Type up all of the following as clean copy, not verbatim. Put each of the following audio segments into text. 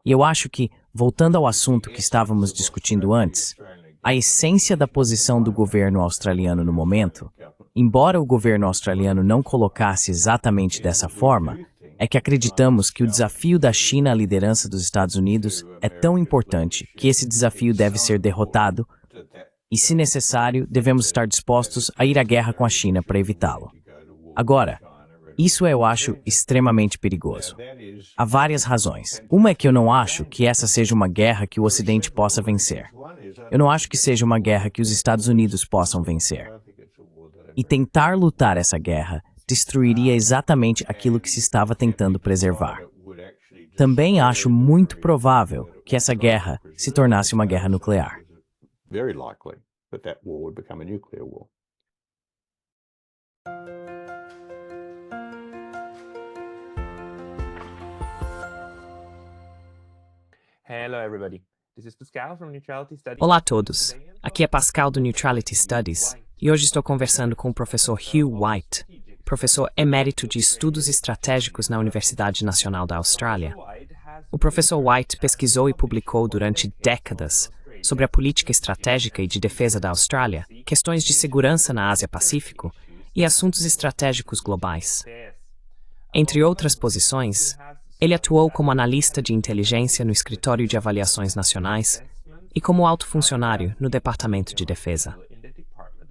E eu acho que, voltando ao assunto que estávamos discutindo antes, a essência da posição do governo australiano no momento, embora o governo australiano não colocasse exatamente dessa forma, é que acreditamos que o desafio da China à liderança dos Estados Unidos é tão importante que esse desafio deve ser derrotado e, se necessário, devemos estar dispostos a ir à guerra com a China para evitá-lo. Agora, isso eu acho extremamente perigoso. Há várias razões. Uma é que eu não acho que essa seja uma guerra que o Ocidente possa vencer. Eu não acho que seja uma guerra que os Estados Unidos possam vencer. E tentar lutar essa guerra destruiria exatamente aquilo que se estava tentando preservar. Também acho muito provável que essa guerra se tornasse uma guerra nuclear. Olá a todos, aqui é Pascal do Neutrality Studies e hoje estou conversando com o professor Hugh White, professor emérito de Estudos Estratégicos na Universidade Nacional da Austrália. O professor White pesquisou e publicou durante décadas sobre a política estratégica e de defesa da Austrália, questões de segurança na Ásia-Pacífico e assuntos estratégicos globais. Entre outras posições, ele atuou como analista de inteligência no Escritório de Avaliações Nacionais e como alto funcionário no Departamento de Defesa.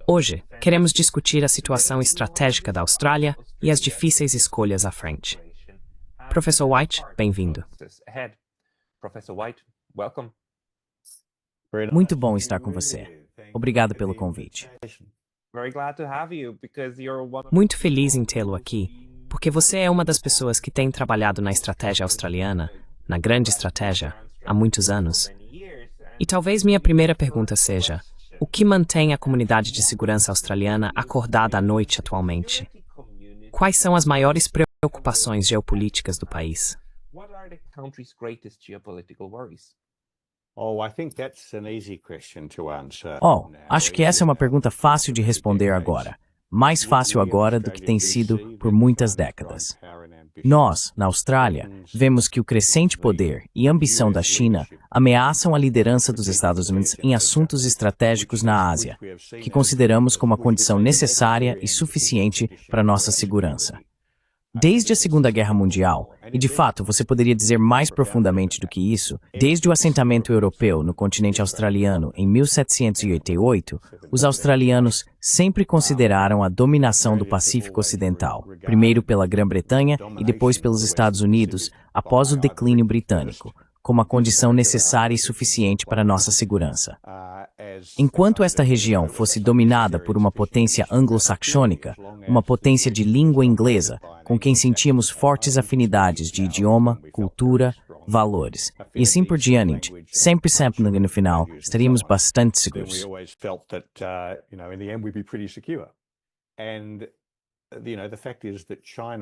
Hoje, queremos discutir a situação estratégica da Austrália e as difíceis escolhas à frente. Professor White, bem-vindo. Muito bom estar com você. Obrigado pelo convite. Muito feliz em tê-lo aqui, porque você é uma das pessoas que tem trabalhado na estratégia australiana, na grande estratégia, há muitos anos. E talvez minha primeira pergunta seja: o que mantém a comunidade de segurança australiana acordada à noite atualmente? Quais são as maiores preocupações geopolíticas do país? Acho que essa é uma pergunta fácil de responder agora. Mais fácil agora do que tem sido por muitas décadas. Nós, na Austrália, vemos que o crescente poder e ambição da China ameaçam a liderança dos Estados Unidos em assuntos estratégicos na Ásia, que consideramos como a condição necessária e suficiente para nossa segurança. Desde a Segunda Guerra Mundial, e de fato você poderia dizer mais profundamente do que isso, desde o assentamento europeu no continente australiano em 1788, os australianos sempre consideraram a dominação do Pacífico Ocidental, primeiro pela Grã-Bretanha e depois pelos Estados Unidos, após o declínio britânico, como a condição necessária e suficiente para nossa segurança. Enquanto esta região fosse dominada por uma potência anglo-saxônica, uma potência de língua inglesa, com quem sentíamos fortes afinidades de idioma, cultura, valores, e assim por diante, sempre no final, estaríamos bastante seguros.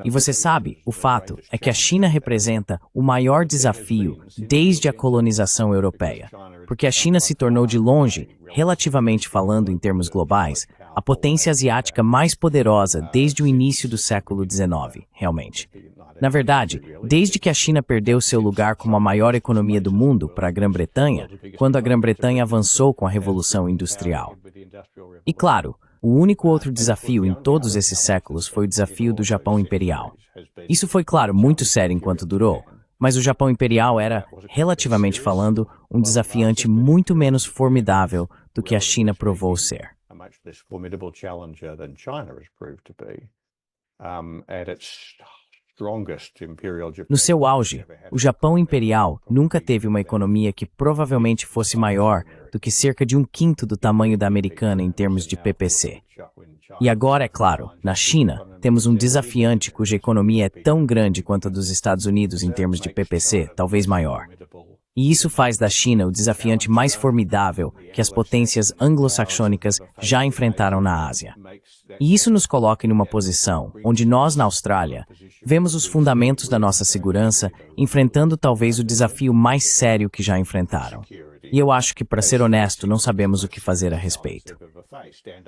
E você sabe, o fato é que a China representa o maior desafio desde a colonização europeia, porque a China se tornou de longe, relativamente falando em termos globais, a potência asiática mais poderosa desde o início do século XIX, realmente. Na verdade, desde que a China perdeu seu lugar como a maior economia do mundo para a Grã-Bretanha, quando a Grã-Bretanha avançou com a Revolução Industrial. E claro, o único outro desafio em todos esses séculos foi o desafio do Japão Imperial. Isso foi, claro, muito sério enquanto durou, mas o Japão Imperial era, relativamente falando, um desafiante muito menos formidável do que a China provou ser. No seu auge, o Japão Imperial nunca teve uma economia que provavelmente fosse maior do que cerca de 1/5 do tamanho da americana em termos de PPC. E agora, é claro, na China, temos um desafiante cuja economia é tão grande quanto a dos Estados Unidos em termos de PPC, talvez maior. E isso faz da China o desafiante mais formidável que as potências anglo-saxônicas já enfrentaram na Ásia. E isso nos coloca em uma posição onde nós, na Austrália, vemos os fundamentos da nossa segurança enfrentando talvez o desafio mais sério que já enfrentaram. E eu acho que, para ser honesto, não sabemos o que fazer a respeito.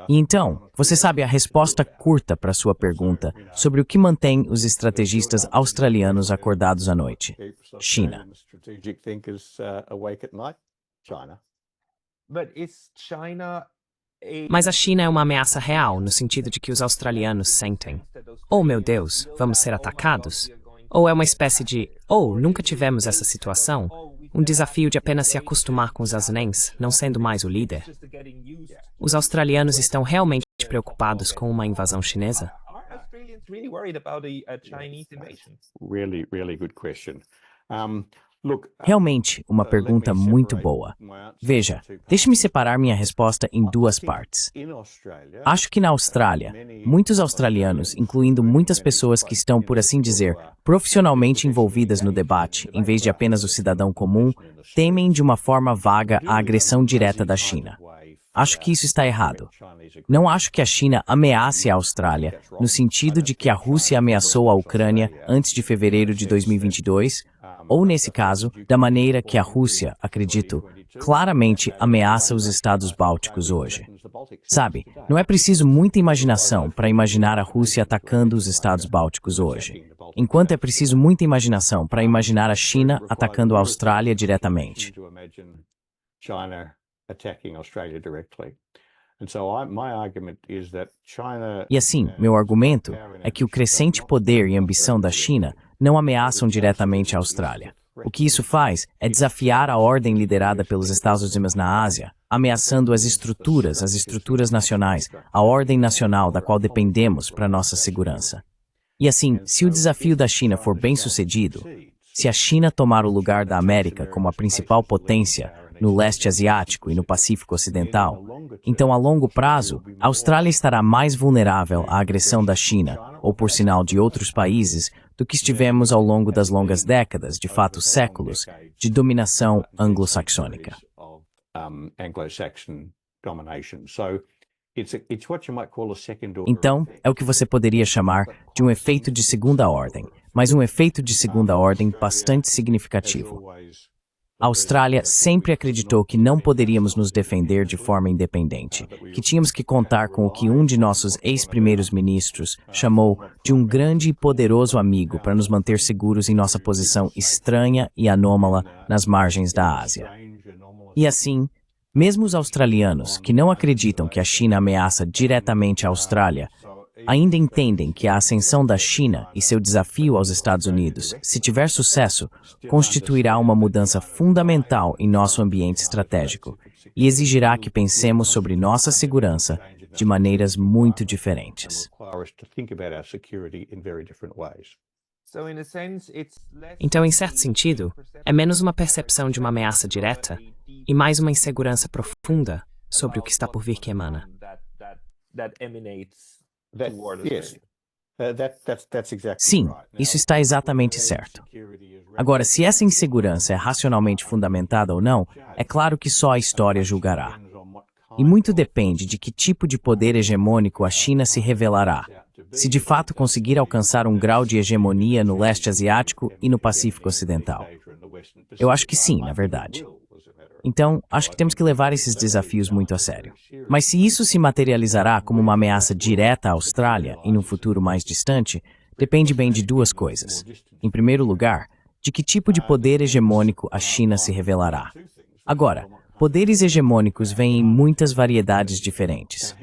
E então, você sabe a resposta curta para sua pergunta sobre o que mantém os estrategistas australianos acordados à noite: China. Mas a China é uma ameaça real, no sentido de que os australianos sentem: oh meu Deus, vamos ser atacados? Ou é uma espécie de: oh, nunca tivemos essa situação? Um desafio de apenas se acostumar com os ASEANs, não sendo mais o líder? Os australianos estão realmente preocupados com uma invasão chinesa? Really good question. Realmente, uma pergunta muito boa. Veja, deixe-me separar minha resposta em duas partes. Acho que na Austrália, muitos australianos, incluindo muitas pessoas que estão, por assim dizer, profissionalmente envolvidas no debate, em vez de apenas o cidadão comum, temem de uma forma vaga a agressão direta da China. Acho que isso está errado. Não acho que a China ameace a Austrália, no sentido de que a Rússia ameaçou a Ucrânia antes de fevereiro de 2022, ou, nesse caso, da maneira que a Rússia, acredito, claramente ameaça os estados bálticos hoje. Sabe, não é preciso muita imaginação para imaginar a Rússia atacando os estados bálticos hoje, enquanto é preciso muita imaginação para imaginar a China atacando a Austrália diretamente. E assim, meu argumento é que o crescente poder e ambição da China não ameaçam diretamente a Austrália. O que isso faz é desafiar a ordem liderada pelos Estados Unidos na Ásia, ameaçando as estruturas nacionais, a ordem nacional da qual dependemos para nossa segurança. E assim, se o desafio da China for bem sucedido, se a China tomar o lugar da América como a principal potência no leste asiático e no Pacífico Ocidental, então a longo prazo, a Austrália estará mais vulnerável à agressão da China, ou por sinal de outros países, do que estivemos ao longo das longas décadas, de fato séculos, de dominação anglo-saxônica. Então, é o que você poderia chamar de um efeito de segunda ordem, mas um efeito de segunda ordem bastante significativo. A Austrália sempre acreditou que não poderíamos nos defender de forma independente, que tínhamos que contar com o que um de nossos ex-primeiros ministros chamou de um grande e poderoso amigo para nos manter seguros em nossa posição estranha e anômala nas margens da Ásia. E assim, mesmo os australianos, que não acreditam que a China ameaça diretamente a Austrália, ainda entendem que a ascensão da China e seu desafio aos Estados Unidos, se tiver sucesso, constituirá uma mudança fundamental em nosso ambiente estratégico e exigirá que pensemos sobre nossa segurança de maneiras muito diferentes. Então, em certo sentido, é menos uma percepção de uma ameaça direta e mais uma insegurança profunda sobre o que está por vir que emana. Sim, isso está exatamente certo. Agora, se essa insegurança é racionalmente fundamentada ou não, é claro que só a história julgará. E muito depende de que tipo de poder hegemônico a China se revelará, se de fato conseguir alcançar um grau de hegemonia no leste asiático e no Pacífico Ocidental. Eu acho que sim, na verdade. Então, acho que temos que levar esses desafios muito a sério. Mas se isso se materializará como uma ameaça direta à Austrália em um futuro mais distante, depende bem de duas coisas. Em primeiro lugar, de que tipo de poder hegemônico a China se revelará. Agora, poderes hegemônicos vêm em muitas variedades diferentes.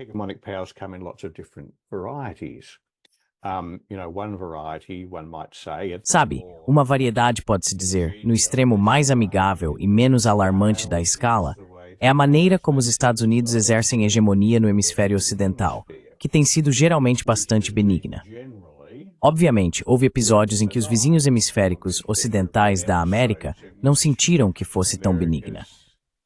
Sabe, uma variedade pode-se dizer, no extremo mais amigável e menos alarmante da escala, é a maneira como os Estados Unidos exercem hegemonia no hemisfério ocidental, que tem sido geralmente bastante benigna. Obviamente, houve episódios em que os vizinhos hemisféricos ocidentais da América não sentiram que fosse tão benigna.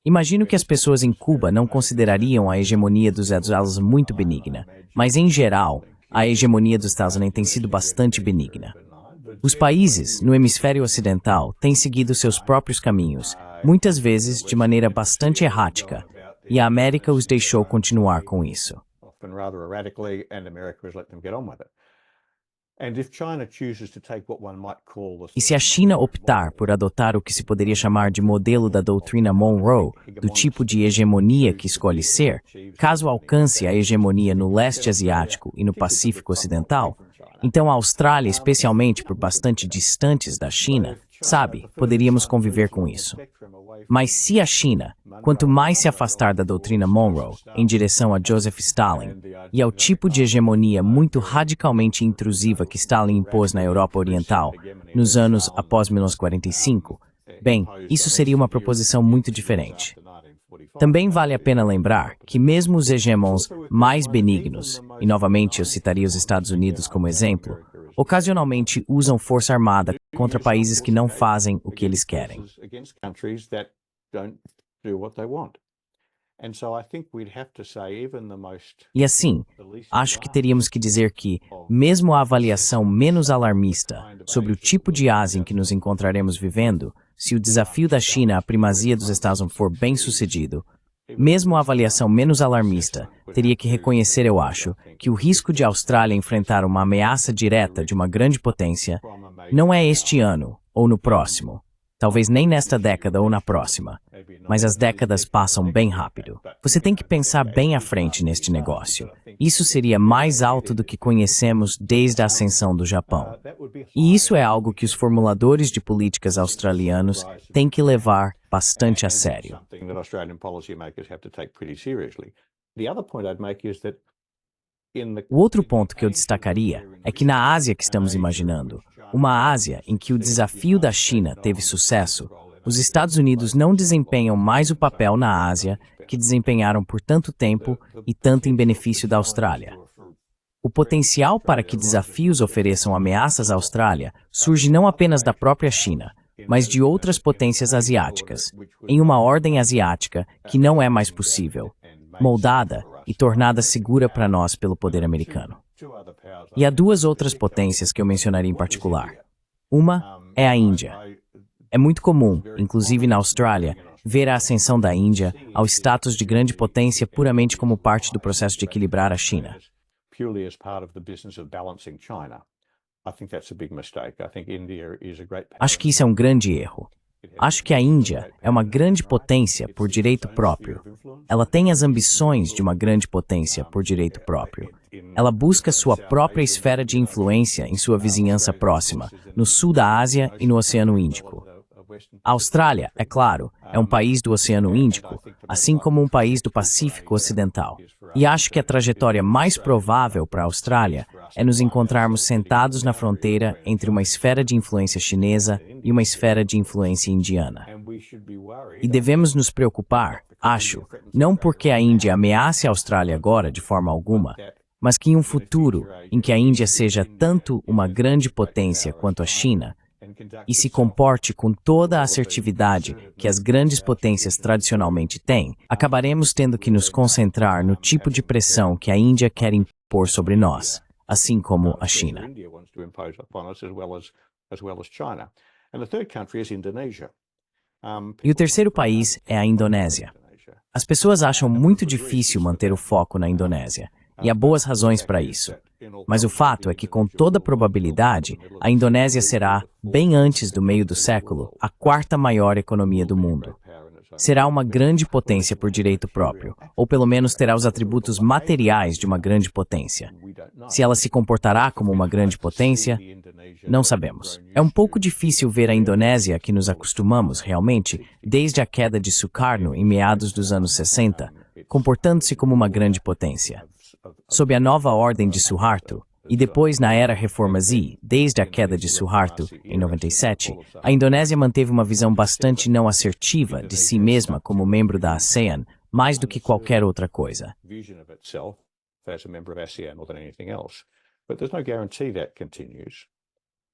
Imagino que as pessoas em Cuba não considerariam a hegemonia dos Estados Unidos muito benigna, mas em geral, a hegemonia dos Estados Unidos tem sido bastante benigna. Os países, no hemisfério ocidental, têm seguido seus próprios caminhos, muitas vezes de maneira bastante errática, e a América os deixou continuar com isso. E se a China optar por adotar o que se poderia chamar de modelo da doutrina Monroe, do tipo de hegemonia que escolhe ser, caso alcance a hegemonia no leste asiático e no Pacífico Ocidental, então a Austrália, especialmente por bastante distantes da China, sabe, poderíamos conviver com isso. Mas se a China, quanto mais se afastar da doutrina Monroe em direção a Joseph Stalin e ao tipo de hegemonia muito radicalmente intrusiva que Stalin impôs na Europa Oriental nos anos após 1945, bem, isso seria uma proposição muito diferente. Também vale a pena lembrar que mesmo os hegemons mais benignos, e novamente eu citaria os Estados Unidos como exemplo, ocasionalmente usam força armada contra países que não fazem o que eles querem. E assim, acho que teríamos que dizer que, mesmo a avaliação menos alarmista sobre o tipo de Ásia em que nos encontraremos vivendo, se o desafio da China à primazia dos Estados Unidos for bem sucedido, mesmo a avaliação menos alarmista teria que reconhecer, eu acho, que o risco de a Austrália enfrentar uma ameaça direta de uma grande potência não é este ano ou no próximo, talvez nem nesta década ou na próxima, mas as décadas passam bem rápido. Você tem que pensar bem à frente neste negócio. Isso seria mais alto do que conhecemos desde a ascensão do Japão. E isso é algo que os formuladores de políticas australianos têm que levar bastante a sério. O outro ponto que eu destacaria é que na Ásia que estamos imaginando, uma Ásia em que o desafio da China teve sucesso, os Estados Unidos não desempenham mais o papel na Ásia que desempenharam por tanto tempo e tanto em benefício da Austrália. O potencial para que desafios ofereçam ameaças à Austrália surge não apenas da própria China, mas de outras potências asiáticas, em uma ordem asiática que não é mais possível, moldada e tornada segura para nós pelo poder americano. E há duas outras potências que eu mencionaria em particular. Uma é a Índia. É muito comum, inclusive na Austrália, ver a ascensão da Índia ao status de grande potência puramente como parte do processo de equilibrar a China. Acho que isso é um grande erro. Acho que a Índia é uma grande potência por direito próprio. Ela tem as ambições de uma grande potência por direito próprio. Ela busca sua própria esfera de influência em sua vizinhança próxima, no sul da Ásia e no Oceano Índico. A Austrália, é claro, é um país do Oceano Índico, assim como um país do Pacífico Ocidental. E acho que a trajetória mais provável para a Austrália é nos encontrarmos sentados na fronteira entre uma esfera de influência chinesa e uma esfera de influência indiana. E devemos nos preocupar, acho, não porque a Índia ameace a Austrália agora de forma alguma, mas que em um futuro em que a Índia seja tanto uma grande potência quanto a China, e se comporte com toda a assertividade que as grandes potências tradicionalmente têm, acabaremos tendo que nos concentrar no tipo de pressão que a Índia quer impor sobre nós, assim como a China. E o terceiro país é a Indonésia. As pessoas acham muito difícil manter o foco na Indonésia, e há boas razões para isso. Mas o fato é que, com toda probabilidade, a Indonésia será, bem antes do meio do século, a quarta maior economia do mundo. Será uma grande potência por direito próprio, ou pelo menos terá os atributos materiais de uma grande potência. Se ela se comportará como uma grande potência, não sabemos. É um pouco difícil ver a Indonésia que nos acostumamos, realmente, desde a queda de Sukarno em meados dos anos 60, comportando-se como uma grande potência. Sob a nova ordem de Suharto, e depois na era Reforma Z, desde a queda de Suharto, em 97, a Indonésia manteve uma visão bastante não assertiva de si mesma como membro da ASEAN, mais do que qualquer outra coisa.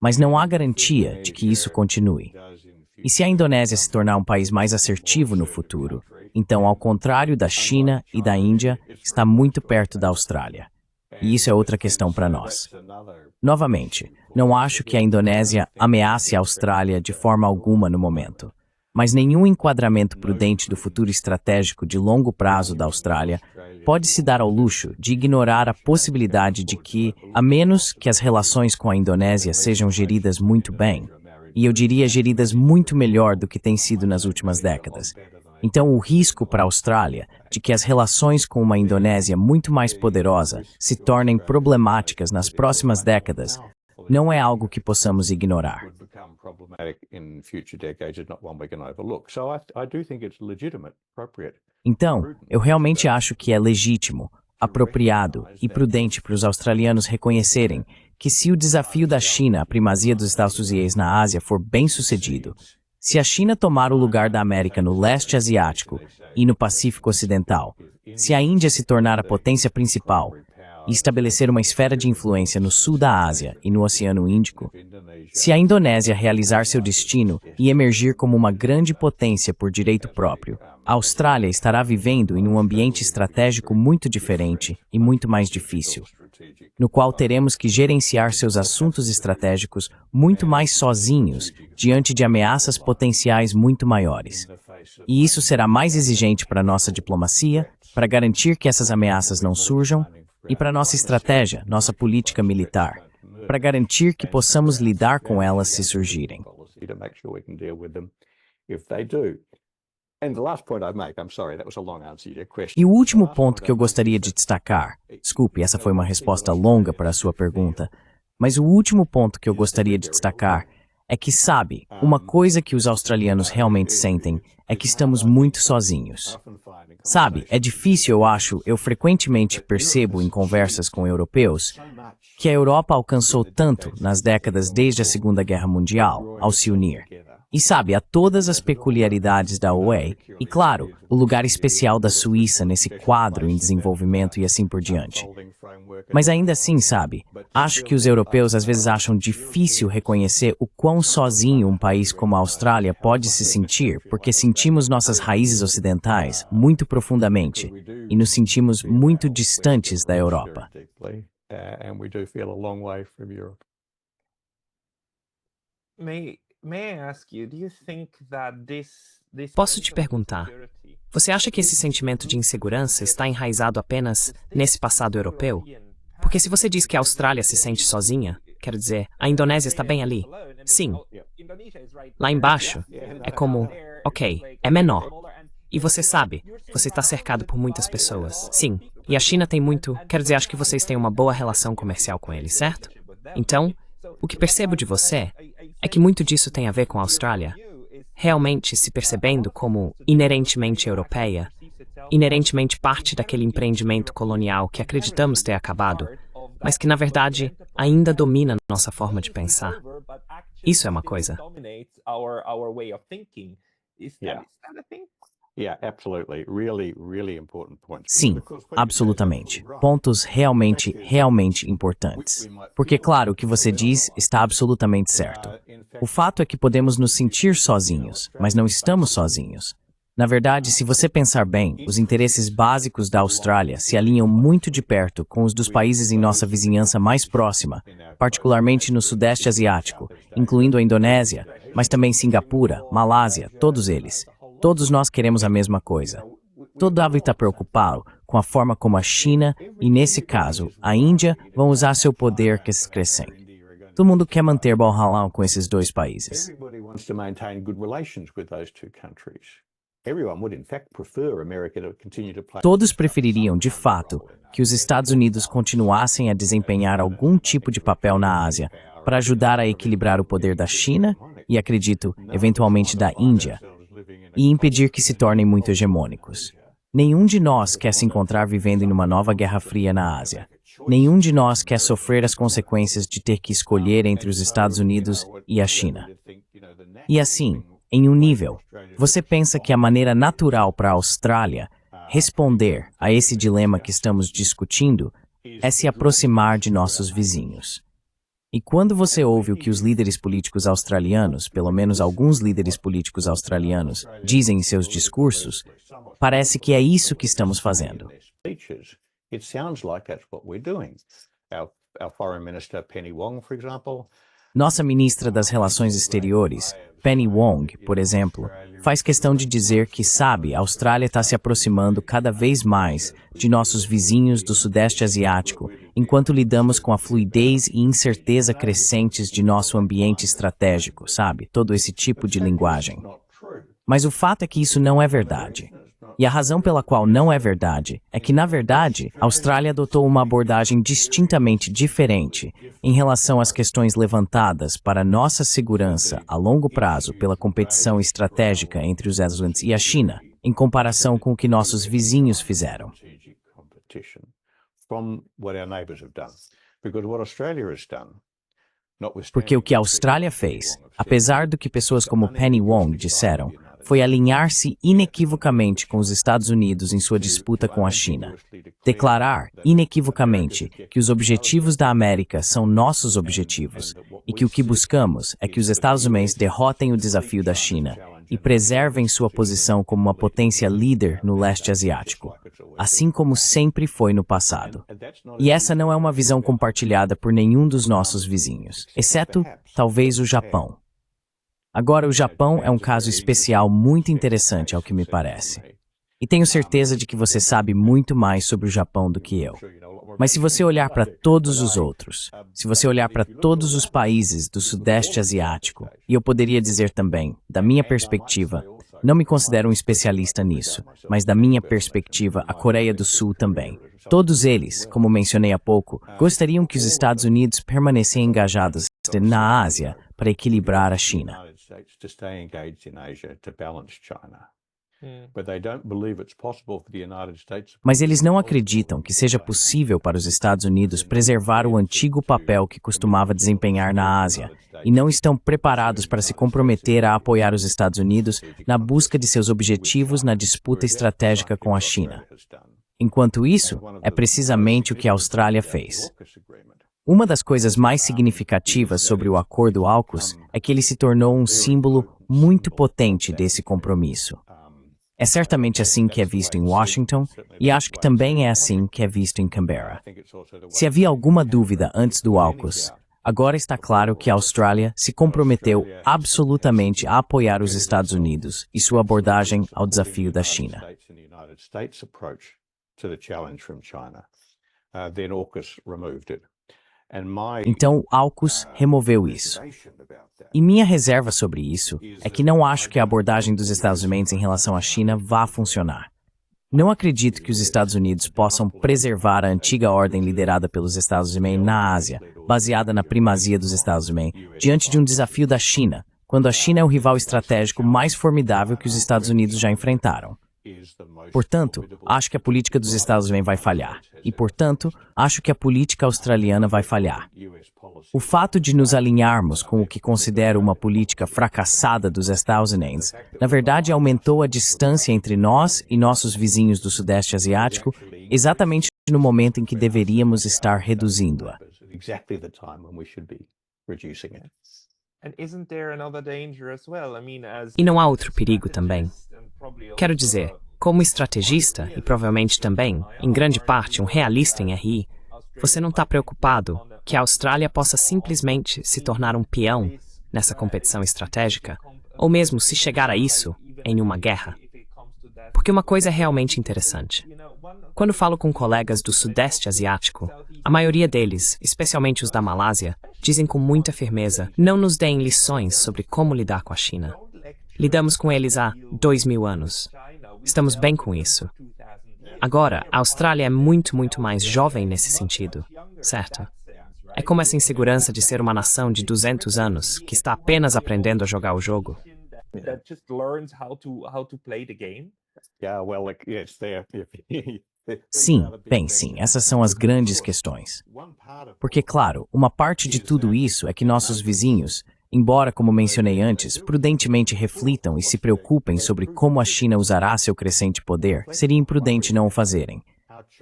Mas não há garantia de que isso continue. E se a Indonésia se tornar um país mais assertivo no futuro, então, ao contrário da China e da Índia, está muito perto da Austrália. E isso é outra questão para nós. Novamente, não acho que a Indonésia ameace a Austrália de forma alguma no momento. mas nenhum enquadramento prudente do futuro estratégico de longo prazo da Austrália pode se dar ao luxo de ignorar a possibilidade de que, a menos que as relações com a Indonésia sejam geridas muito bem, e eu diria geridas muito melhor do que tem sido nas últimas décadas, então o risco para a Austrália de que as relações com uma Indonésia muito mais poderosa se tornem problemáticas nas próximas décadas não é algo que possamos ignorar. Então, eu realmente acho que é legítimo, apropriado e prudente para os australianos reconhecerem que se o desafio da China à primazia dos Estados Unidos na Ásia for bem sucedido, se a China tomar o lugar da América no leste asiático e no Pacífico Ocidental, se a Índia se tornar a potência principal e estabelecer uma esfera de influência no sul da Ásia e no Oceano Índico, se a Indonésia realizar seu destino e emergir como uma grande potência por direito próprio, a Austrália estará vivendo em um ambiente estratégico muito diferente e muito mais difícil, no qual teremos que gerenciar seus assuntos estratégicos muito mais sozinhos diante de ameaças potenciais muito maiores. E isso será mais exigente para nossa diplomacia, para garantir que essas ameaças não surjam, e para nossa estratégia, nossa política militar, para garantir que possamos lidar com elas se surgirem. E o último ponto que eu gostaria de destacar, desculpe, essa foi uma resposta longa para a sua pergunta, mas o último ponto que eu gostaria de destacar é que, sabe, uma coisa que os australianos realmente sentem é que estamos muito sozinhos. Sabe, é difícil, eu frequentemente percebo em conversas com europeus que a Europa alcançou tanto nas décadas desde a Segunda Guerra Mundial ao se unir. E sabe, há todas as peculiaridades da UE e, claro, o lugar especial da Suíça nesse quadro em desenvolvimento e assim por diante. Mas ainda assim, sabe, acho que os europeus às vezes acham difícil reconhecer o quão sozinho um país como a Austrália pode se sentir, porque sentimos nossas raízes ocidentais muito profundamente e nos sentimos muito distantes da Europa. Posso te perguntar, você acha que esse sentimento de insegurança está enraizado apenas nesse passado europeu? Porque se você diz que a Austrália se sente sozinha, quero dizer, a Indonésia está bem ali. Sim. Lá embaixo, é como, ok, é menor. E você sabe, você está cercado por muitas pessoas. Sim. E a China tem muito, quero dizer, acho que vocês têm uma boa relação comercial com eles, certo? Então, o que percebo de você é que muito disso tem a ver com a Austrália, realmente se percebendo como inerentemente europeia, inerentemente parte daquele empreendimento colonial que acreditamos ter acabado, mas que na verdade ainda domina nossa forma de pensar. Isso é uma coisa. Sim, absolutamente. Pontos realmente importantes. Porque, claro, o que você diz está absolutamente certo. O fato é que podemos nos sentir sozinhos, mas não estamos sozinhos. Na verdade, se você pensar bem, os interesses básicos da Austrália se alinham muito de perto com os dos países em nossa vizinhança mais próxima, particularmente no Sudeste Asiático, incluindo a Indonésia, mas também Singapura, Malásia, todos eles. Todos nós queremos a mesma coisa. Todo mundo está preocupado com a forma como a China, e nesse caso, a Índia, vão usar seu poder crescente. Todo mundo quer manter bom relação com esses dois países. Todos prefeririam, de fato, que os Estados Unidos continuassem a desempenhar algum tipo de papel na Ásia para ajudar a equilibrar o poder da China e, acredito, eventualmente da Índia, e impedir que se tornem muito hegemônicos. Nenhum de nós quer se encontrar vivendo em uma nova Guerra Fria na Ásia. Nenhum de nós quer sofrer as consequências de ter que escolher entre os Estados Unidos e a China. E assim, em um nível, você pensa que a maneira natural para a Austrália responder a esse dilema que estamos discutindo é se aproximar de nossos vizinhos. E quando você ouve o que os líderes políticos australianos, pelo menos alguns líderes políticos australianos, dizem em seus discursos, parece que é isso que estamos fazendo. Nossa ministra das Relações Exteriores, Penny Wong, por exemplo, faz questão de dizer que, sabe, a Austrália está se aproximando cada vez mais de nossos vizinhos do Sudeste Asiático, enquanto lidamos com a fluidez e incerteza crescentes de nosso ambiente estratégico, sabe? Todo esse tipo de linguagem. Mas o fato é que isso não é verdade. E a razão pela qual não é verdade é que, na verdade, a Austrália adotou uma abordagem distintamente diferente em relação às questões levantadas para nossa segurança a longo prazo pela competição estratégica entre os Estados Unidos e a China, em comparação com o que nossos vizinhos fizeram. Porque o que a Austrália fez, apesar do que pessoas como Penny Wong disseram, foi alinhar-se inequivocamente com os Estados Unidos em sua disputa com a China. Declarar inequivocamente que os objetivos da América são nossos objetivos e que o que buscamos é que os Estados Unidos derrotem o desafio da China e preservem sua posição como uma potência líder no leste asiático, assim como sempre foi no passado. E essa não é uma visão compartilhada por nenhum dos nossos vizinhos, exceto, talvez, o Japão. Agora, o Japão é um caso especial muito interessante, ao que me parece. E tenho certeza de que você sabe muito mais sobre o Japão do que eu. Mas se você olhar para todos os outros, se você olhar para todos os países do Sudeste Asiático, e eu poderia dizer também, da minha perspectiva, não me considero um especialista nisso, mas da minha perspectiva, a Coreia do Sul também. Todos eles, como mencionei há pouco, gostariam que os Estados Unidos permanecessem engajados na Ásia para equilibrar a China. Mas eles não acreditam que seja possível para os Estados Unidos preservar o antigo papel que costumava desempenhar na Ásia e não estão preparados para se comprometer a apoiar os Estados Unidos na busca de seus objetivos na disputa estratégica com a China. Enquanto isso, é precisamente o que a Austrália fez. Uma das coisas mais significativas sobre o Acordo AUKUS é que ele se tornou um símbolo muito potente desse compromisso. É certamente assim que é visto em Washington e acho que também é assim que é visto em Canberra. Se havia alguma dúvida antes do AUKUS, agora está claro que a Austrália se comprometeu absolutamente a apoiar os Estados Unidos e sua abordagem ao desafio da China. Então, o AUKUS removeu isso. E minha reserva sobre isso é que não acho que a abordagem dos Estados Unidos em relação à China vá funcionar. Não acredito que os Estados Unidos possam preservar a antiga ordem liderada pelos Estados Unidos na Ásia, baseada na primazia dos Estados Unidos, diante de um desafio da China, quando a China é o rival estratégico mais formidável que os Estados Unidos já enfrentaram. Portanto, acho que a política dos Estados Unidos vai falhar. E, portanto, acho que a política australiana vai falhar. O fato de nos alinharmos com o que considero uma política fracassada dos Estados Unidos, na verdade, aumentou a distância entre nós e nossos vizinhos do Sudeste Asiático, exatamente no momento em que deveríamos estar reduzindo-a. E não há outro perigo também. Quero dizer, como estrategista, e provavelmente também, em grande parte, um realista em RI, você não está preocupado que a Austrália possa simplesmente se tornar um peão nessa competição estratégica, ou mesmo se chegar a isso em uma guerra. Porque uma coisa é realmente interessante. Quando falo com colegas do Sudeste Asiático, a maioria deles, especialmente os da Malásia, dizem com muita firmeza: não nos deem lições sobre como lidar com a China. Lidamos com eles há 2000 anos. Estamos bem com isso. Agora, a Austrália é muito mais jovem nesse sentido, certo? É como essa insegurança de ser uma nação de 200 anos que está apenas aprendendo a jogar o jogo. Sim, bem, sim, essas são as grandes questões. Porque, claro, uma parte de tudo isso é que nossos vizinhos, embora, como mencionei antes, prudentemente reflitam e se preocupem sobre como a China usará seu crescente poder, seria imprudente não o fazerem.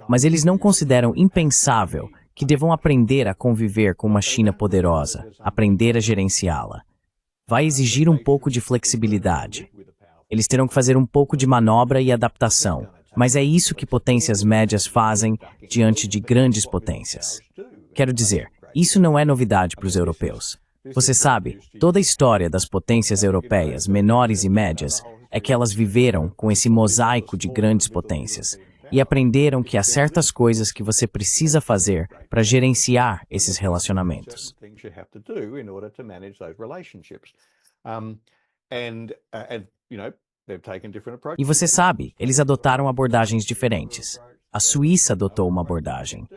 Mas eles não consideram impensável que devam aprender a conviver com uma China poderosa, aprender a gerenciá-la. Vai exigir um pouco de flexibilidade. Eles terão que fazer um pouco de manobra e adaptação, mas é isso que potências médias fazem diante de grandes potências. Quero dizer, isso não é novidade para os europeus. Você sabe, toda a história das potências europeias, menores e médias, é que elas viveram com esse mosaico de grandes potências e aprenderam que há certas coisas que você precisa fazer para gerenciar esses relacionamentos. E você sabe, eles adotaram abordagens diferentes. A Suíça adotou uma abordagem.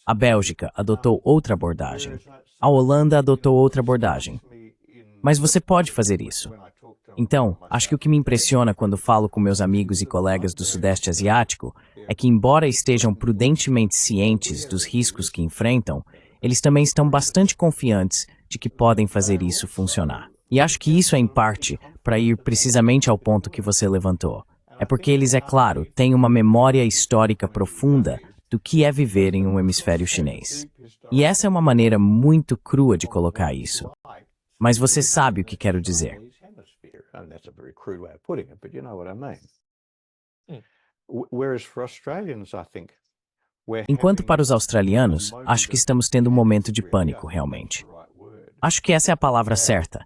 A Bélgica adotou outra abordagem. A Holanda adotou outra abordagem. Mas você pode fazer isso. Então, acho que o que me impressiona quando falo com meus amigos e colegas do Sudeste Asiático é que, embora estejam prudentemente cientes dos riscos que enfrentam, eles também estão bastante confiantes de que podem fazer isso funcionar. E acho que isso é, em parte, para ir precisamente ao ponto que você levantou. É porque eles, é claro, têm uma memória histórica profunda do que é viver em um hemisfério chinês. E essa é uma maneira muito crua de colocar isso. Mas você sabe o que quero dizer. Enquanto para os australianos, acho que estamos tendo um momento de pânico, realmente. Acho que essa é a palavra certa,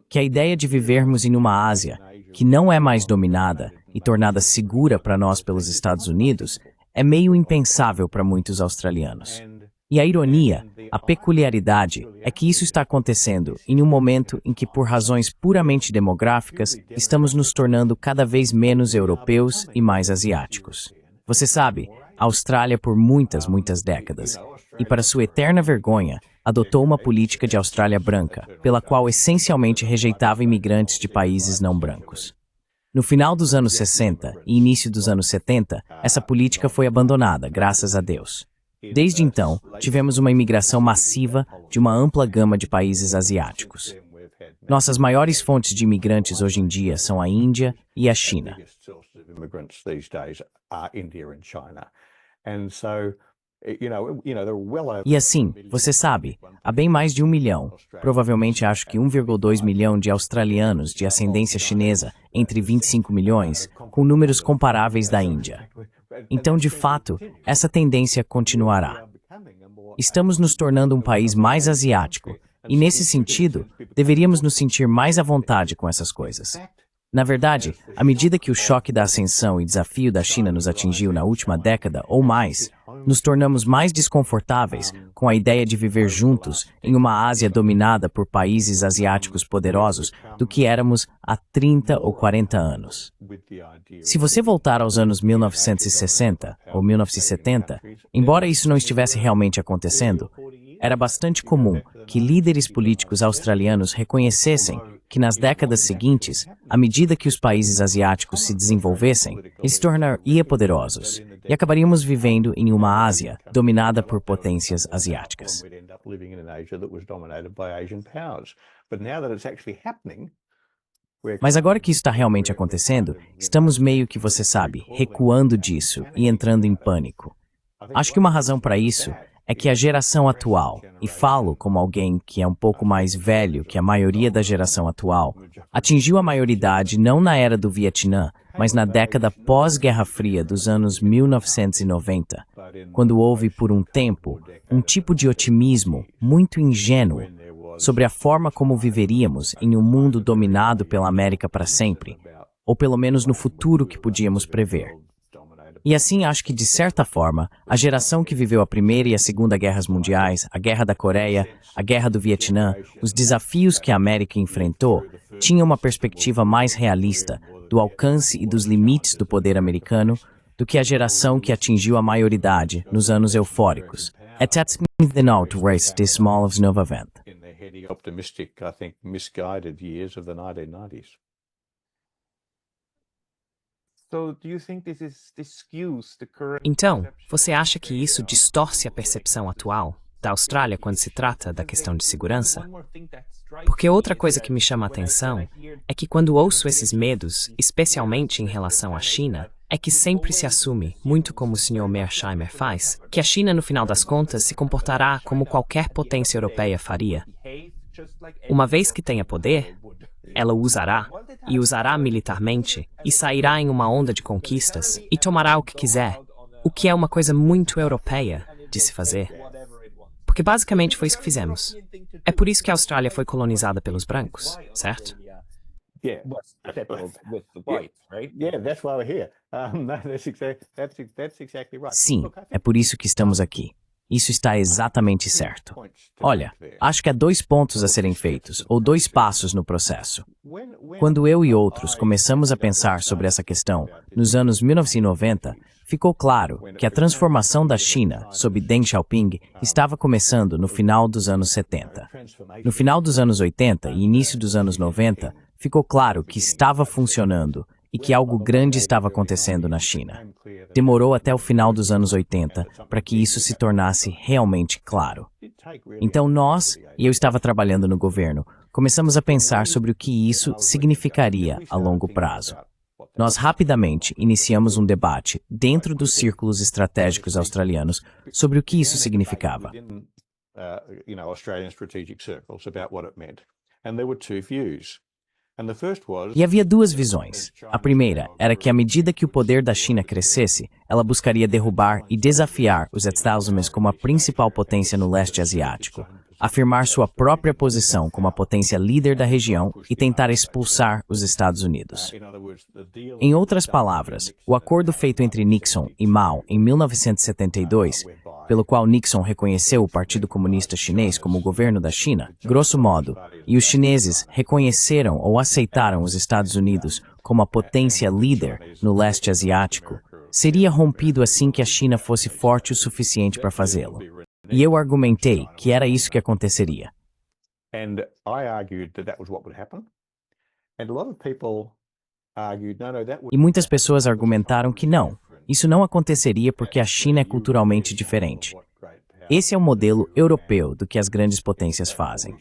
que a ideia de vivermos em uma Ásia que não é mais dominada e tornada segura para nós pelos Estados Unidos é meio impensável para muitos australianos. E a ironia, a peculiaridade, é que isso está acontecendo em um momento em que, por razões puramente demográficas, estamos nos tornando cada vez menos europeus e mais asiáticos. Você sabe, a Austrália por muitas décadas, e para sua eterna vergonha, adotou uma política de Austrália branca, pela qual essencialmente rejeitava imigrantes de países não brancos. No final dos anos 60 e início dos anos 70, essa política foi abandonada, graças a Deus. Desde então, tivemos uma imigração massiva de uma ampla gama de países asiáticos. Nossas maiores fontes de imigrantes hoje em dia são a Índia e a China. E assim, você sabe, há bem mais de 1 milhão, provavelmente acho que 1,2 milhão de australianos de ascendência chinesa, entre 25 milhões, com números comparáveis da Índia. Então, de fato, essa tendência continuará. Estamos nos tornando um país mais asiático, e nesse sentido, deveríamos nos sentir mais à vontade com essas coisas. Na verdade, à medida que o choque da ascensão e desafio da China nos atingiu na última década ou mais, nos tornamos mais desconfortáveis com a ideia de viver juntos em uma Ásia dominada por países asiáticos poderosos do que éramos há 30 ou 40 anos. Se você voltar aos anos 1960 ou 1970, embora isso não estivesse realmente acontecendo, era bastante comum que líderes políticos australianos reconhecessem que nas décadas seguintes, à medida que os países asiáticos se desenvolvessem, eles se tornariam poderosos e acabaríamos vivendo em uma Ásia dominada por potências asiáticas. Mas agora que isso está realmente acontecendo, estamos meio que, você sabe, recuando disso e entrando em pânico. Acho que uma razão para isso é que a geração atual, e falo como alguém que é um pouco mais velho que a maioria da geração atual, atingiu a maioridade não na era do Vietnã, mas na década pós-Guerra Fria dos anos 1990, quando houve por um tempo um tipo de otimismo muito ingênuo sobre a forma como viveríamos em um mundo dominado pela América para sempre, ou pelo menos no futuro que podíamos prever. E assim acho que, de certa forma, a geração que viveu a Primeira e a Segunda Guerras Mundiais, a Guerra da Coreia, a Guerra do Vietnã, os desafios que a América enfrentou, tinha uma perspectiva mais realista do alcance e dos limites do poder americano do que a geração que atingiu a maioridade nos anos eufóricos. the note raised this small of Nova event. In the heady, optimistic, I think, misguided years of the 1990s. Então, você acha que isso distorce a percepção atual da Austrália quando se trata da questão de segurança? Porque outra coisa que me chama a atenção é que quando ouço esses medos, especialmente em relação à China, é que sempre se assume, muito como o Sr. Mearsheimer faz, que a China, no final das contas, se comportará como qualquer potência europeia faria. Uma vez que tenha poder, ela o usará, e usará militarmente, e sairá em uma onda de conquistas, e tomará o que quiser, o que é uma coisa muito europeia de se fazer. Porque basicamente foi isso que fizemos. É por isso que a Austrália foi colonizada pelos brancos, certo? Yeah. What's acceptable with the whites, right? Yeah, that's why we're here. No, that's exactly right. Sim, Look, I é think por isso que estamos aqui. Isso está exatamente certo. Olha, acho que há 2 pontos a serem feitos, ou 2 passos no processo. Quando eu e outros começamos a pensar sobre essa questão, nos anos 1990, ficou claro que a transformação da China, sob Deng Xiaoping, estava começando no final dos anos 70. No final dos anos 80 e início dos anos 90, ficou claro que estava funcionando e que algo grande estava acontecendo na China. Demorou até o final dos anos 80 para que isso se tornasse realmente claro. Então nós, e eu estava trabalhando no governo, começamos a pensar sobre o que isso significaria a longo prazo. Nós rapidamente iniciamos um debate dentro dos círculos estratégicos australianos sobre o que isso significava. Australian strategic circles about what it meant. And there were 2 views. E havia 2 visões. A primeira era que à medida que o poder da China crescesse, ela buscaria derrubar e desafiar os Estados Unidos como a principal potência no leste asiático, afirmar sua própria posição como a potência líder da região e tentar expulsar os Estados Unidos. Em outras palavras, o acordo feito entre Nixon e Mao em 1972, pelo qual Nixon reconheceu o Partido Comunista Chinês como o governo da China, grosso modo, e os chineses reconheceram ou aceitaram os Estados Unidos como a potência líder no leste asiático, seria rompido assim que a China fosse forte o suficiente para fazê-lo. E eu argumentei que era isso que aconteceria. And I argued that was what would happen. And a lot of people argued, no, that E muitas pessoas argumentaram que não, isso não aconteceria porque a China é culturalmente diferente. Esse é o modelo europeu do que as grandes potências fazem.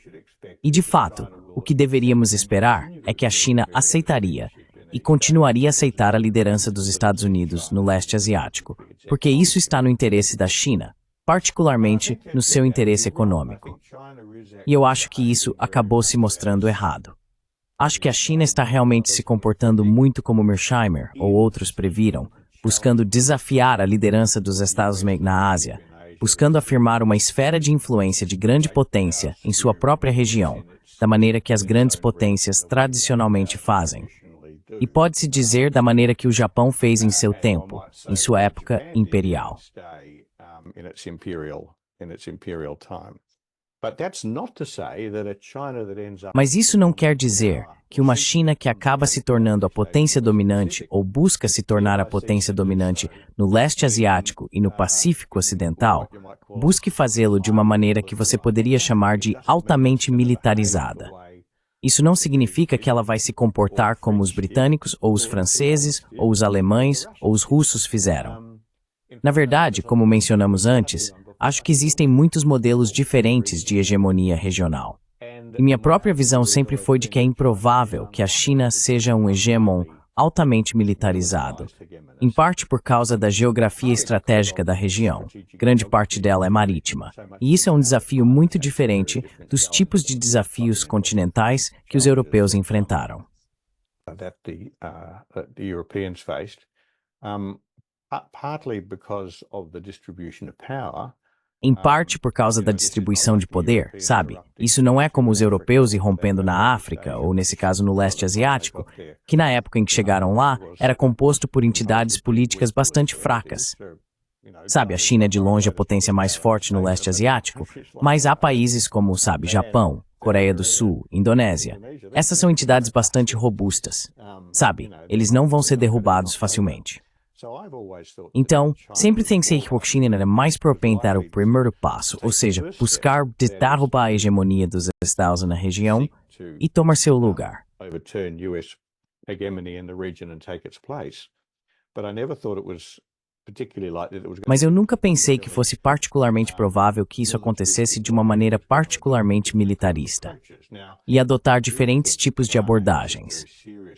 E de fato, o que deveríamos esperar é que a China aceitaria e continuaria a aceitar a liderança dos Estados Unidos no leste asiático, porque isso está no interesse da China, particularmente no seu interesse econômico. E eu acho que isso acabou se mostrando errado. Acho que a China está realmente se comportando muito como Mearsheimer ou outros previram, buscando desafiar a liderança dos Estados Unidos na Ásia, buscando afirmar uma esfera de influência de grande potência em sua própria região, da maneira que as grandes potências tradicionalmente fazem. E pode-se dizer da maneira que o Japão fez em seu tempo, em sua época imperial. Mas isso não quer dizer que uma China que acaba se tornando a potência dominante ou busca se tornar a potência dominante no leste asiático e no Pacífico Ocidental, busque fazê-lo de uma maneira que você poderia chamar de altamente militarizada. Isso não significa que ela vai se comportar como os britânicos, ou os franceses, ou os alemães, ou os russos fizeram. Na verdade, como mencionamos antes, acho que existem muitos modelos diferentes de hegemonia regional. E minha própria visão sempre foi de que é improvável que a China seja um hegemon altamente militarizado, em parte por causa da geografia estratégica da região. Grande parte dela é marítima. E isso é um desafio muito diferente dos tipos de desafios continentais que os europeus enfrentaram. Em parte por causa da distribuição de poder, sabe? Isso não é como os europeus irrompendo na África, ou nesse caso no leste asiático, que na época em que chegaram lá, era composto por entidades políticas bastante fracas. Sabe, a China é de longe a potência mais forte no leste asiático, mas há países como, sabe, Japão, Coreia do Sul, Indonésia. Essas são entidades bastante robustas. Sabe, eles não vão ser derrubados facilmente. Então, sempre pensei que a China era mais propensa a dar o primeiro passo, ou seja, buscar derrubar a hegemonia dos Estados na região e tomar seu lugar. Mas eu nunca pensei que fosse particularmente provável que isso acontecesse de uma maneira particularmente militarista e adotar diferentes tipos de abordagens.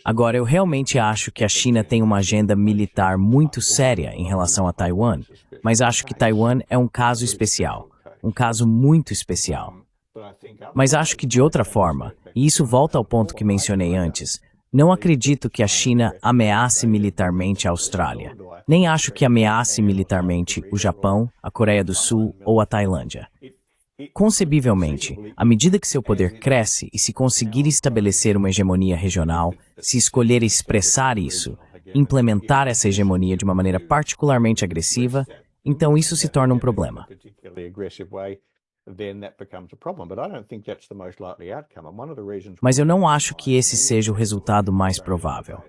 Agora, eu realmente acho que a China tem uma agenda militar muito séria em relação a Taiwan, mas acho que Taiwan é um caso especial, um caso muito especial. Mas acho que de outra forma, e isso volta ao ponto que mencionei antes, não acredito que a China ameace militarmente a Austrália. Nem acho que ameace militarmente o Japão, a Coreia do Sul ou a Tailândia. Concebivelmente, à medida que seu poder cresce e se conseguir estabelecer uma hegemonia regional, se escolher expressar isso, implementar essa hegemonia de uma maneira particularmente agressiva, então isso se torna um problema. Mas eu não acho que esse seja o resultado mais provável.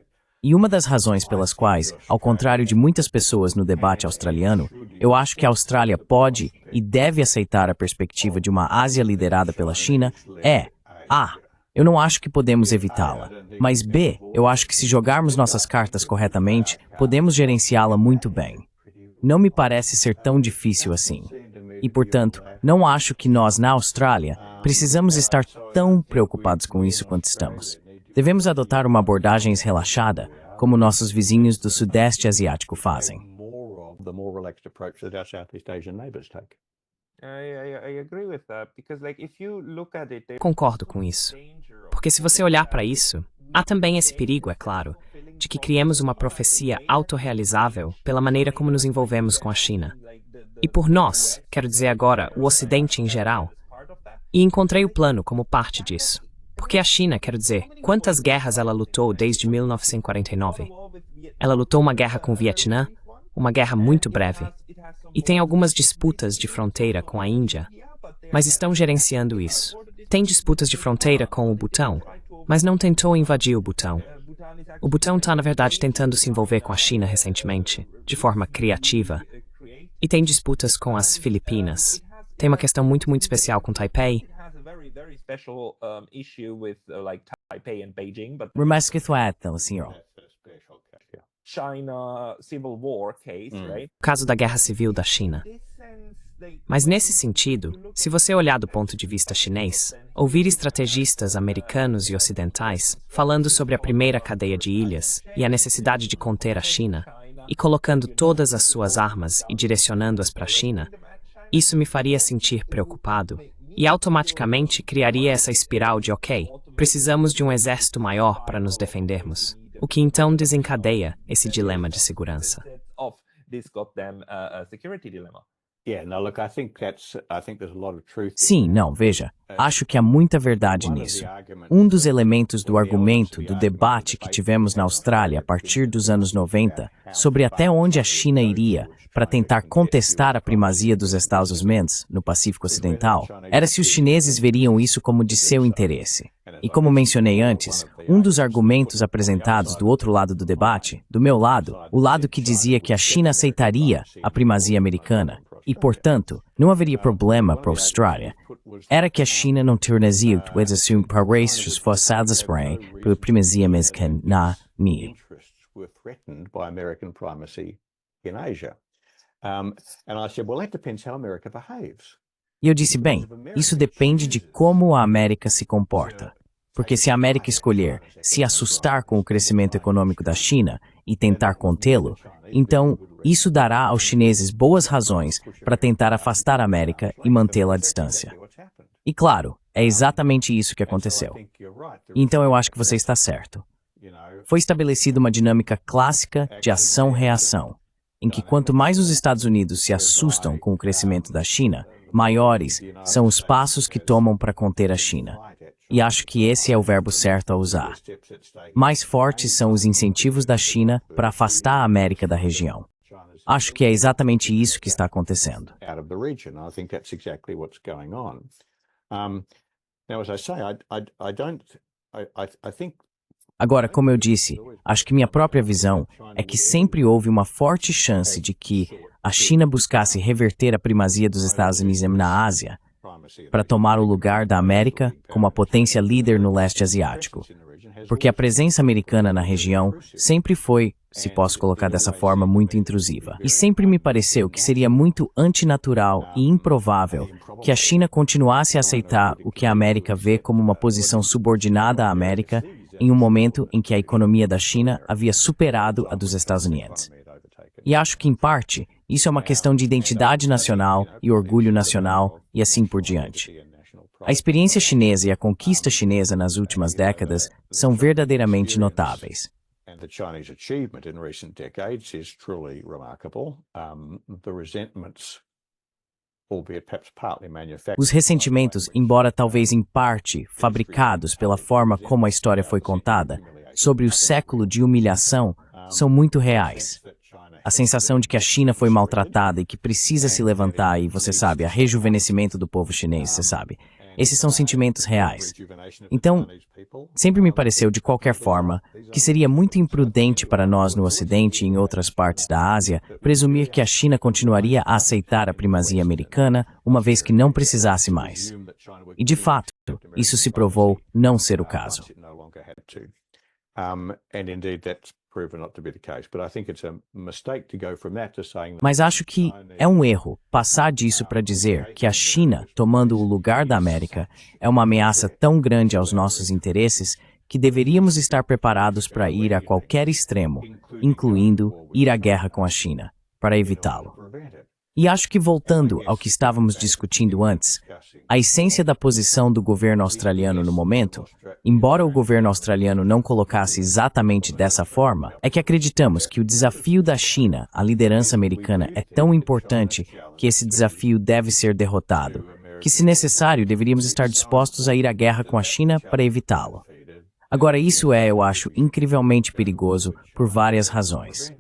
E uma das razões pelas quais, ao contrário de muitas pessoas no debate australiano, eu acho que a Austrália pode e deve aceitar a perspectiva de uma Ásia liderada pela China é: A. Eu não acho que podemos evitá-la, mas B. Eu acho que se jogarmos nossas cartas corretamente, podemos gerenciá-la muito bem. Não me parece ser tão difícil assim. E, portanto, não acho que nós, na Austrália, precisamos estar tão preocupados com isso quanto estamos. Devemos adotar uma abordagem relaxada, como nossos vizinhos do Sudeste Asiático fazem. Concordo com isso. Porque se você olhar para isso, há também esse perigo, é claro, de que criemos uma profecia autorrealizável pela maneira como nos envolvemos com a China. E por nós, quero dizer agora, o Ocidente em geral. E encontrei o plano como parte disso. Porque a China, quero dizer, quantas guerras ela lutou desde 1949? Ela lutou uma guerra com o Vietnã, uma guerra muito breve. E tem algumas disputas de fronteira com a Índia, mas estão gerenciando isso. Tem disputas de fronteira com o Butão, mas não tentou invadir o Butão. O Butão está, na verdade, tentando se envolver com a China recentemente, de forma criativa. E tem disputas com as Filipinas. Tem uma questão muito especial com Taipei. Mas que é, senhor? O caso da guerra civil da China. Mas nesse sentido, se você olhar do ponto de vista chinês, ouvir estrategistas americanos e ocidentais falando sobre a primeira cadeia de ilhas e a necessidade de conter a China, e colocando todas as suas armas e direcionando-as para a China, isso me faria sentir preocupado e automaticamente criaria essa espiral de ok, precisamos de um exército maior para nos defendermos, o que então desencadeia esse dilema de segurança. Sim, não, veja, acho que há muita verdade nisso. Um dos elementos do argumento, do debate que tivemos na Austrália a partir dos anos 90, sobre até onde a China iria para tentar contestar a primazia dos Estados Unidos no Pacífico Ocidental, era se os chineses veriam isso como de seu interesse. E como mencionei antes, um dos argumentos apresentados do outro lado do debate, do meu lado, o lado que dizia que a China aceitaria a primazia americana, e, portanto, não haveria problema para a Austrália, era que a China não tornaria o assunto para raízes forçadas pela primazia americana na NI. E eu disse, bem, isso depende de como a América se comporta. Porque se a América escolher se assustar com o crescimento econômico da China e tentar contê-lo, então isso dará aos chineses boas razões para tentar afastar a América e mantê-la à distância. E claro, é exatamente isso que aconteceu. Então eu acho que você está certo. Foi estabelecida uma dinâmica clássica de ação-reação, em que quanto mais os Estados Unidos se assustam com o crescimento da China, maiores são os passos que tomam para conter a China. E acho que esse é o verbo certo a usar. Mais fortes são os incentivos da China para afastar a América da região. Acho que é exatamente isso que está acontecendo. Agora, como eu disse, acho que minha própria visão é que sempre houve uma forte chance de que a China buscasse reverter a primazia dos Estados Unidos na Ásia para tomar o lugar da América como a potência líder no leste asiático. Porque a presença americana na região sempre foi, se posso colocar dessa forma, muito intrusiva. E sempre me pareceu que seria muito antinatural e improvável que a China continuasse a aceitar o que a América vê como uma posição subordinada à América em um momento em que a economia da China havia superado a dos Estados Unidos. E acho que, em parte, isso é uma questão de identidade nacional e orgulho nacional e assim por diante. A experiência chinesa e a conquista chinesa nas últimas décadas são verdadeiramente notáveis. The Chinese achievement in recent decades is truly remarkable. The resentments albeit perhaps partly manufactured. Os ressentimentos, embora talvez em parte fabricados pela forma como a história foi contada, sobre o século de humilhação, são muito reais. A sensação de que a China foi maltratada e que precisa se levantar e, você sabe, a rejuvenescimento do povo chinês, você sabe. Esses são sentimentos reais. Então, sempre me pareceu, de qualquer forma, que seria muito imprudente para nós no Ocidente e em outras partes da Ásia presumir que a China continuaria a aceitar a primazia americana uma vez que não precisasse mais. E, de fato, isso se provou não ser o caso. Mas acho que é um erro passar disso para dizer que a China, tomando o lugar da América, é uma ameaça tão grande aos nossos interesses que deveríamos estar preparados para ir a qualquer extremo, incluindo ir à guerra com a China, para evitá-lo. E acho que, voltando ao que estávamos discutindo antes, a essência da posição do governo australiano no momento, embora o governo australiano não colocasse exatamente dessa forma, é que acreditamos que o desafio da China à liderança americana é tão importante que esse desafio deve ser derrotado, que, se necessário, deveríamos estar dispostos a ir à guerra com a China para evitá-lo. Agora, isso é, eu acho, incrivelmente perigoso por várias razões.